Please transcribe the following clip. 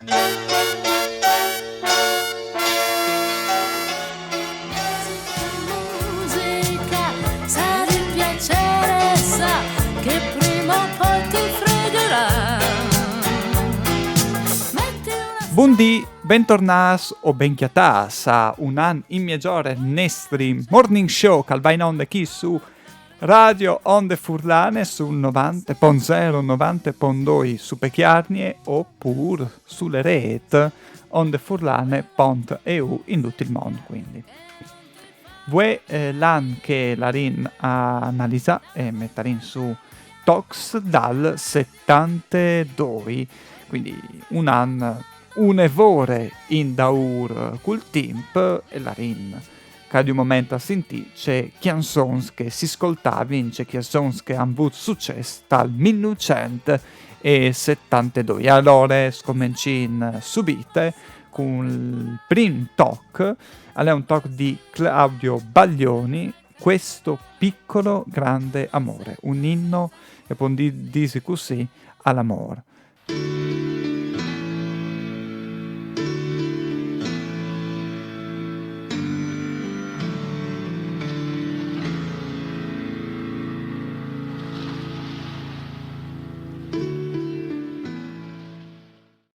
Musica, sa di piacere, sa che prima o poi ti fregherà. Buondì, bentornati o benchiatas a un an in maggiore Nestri Morning Show che va in onda qui su Radio Onde Furlane sul 90.0, 90.2 su Pecchiarnie oppure sulle reti ondefurlane.eu in tutto il mondo quindi. Voi l'an che la rin analizza e metterin su Tox dal 72, quindi un anno un'evore in daur col tempo e la rin che di un momento a sentire c'è canzoni che si ascoltavano, c'è canzoni che hanno avuto successo dal 1972. Allora scominciamo subito con il primo talk, è un talk di Claudio Baglioni, Questo piccolo grande amore, un inno, e può dire così, all'amore.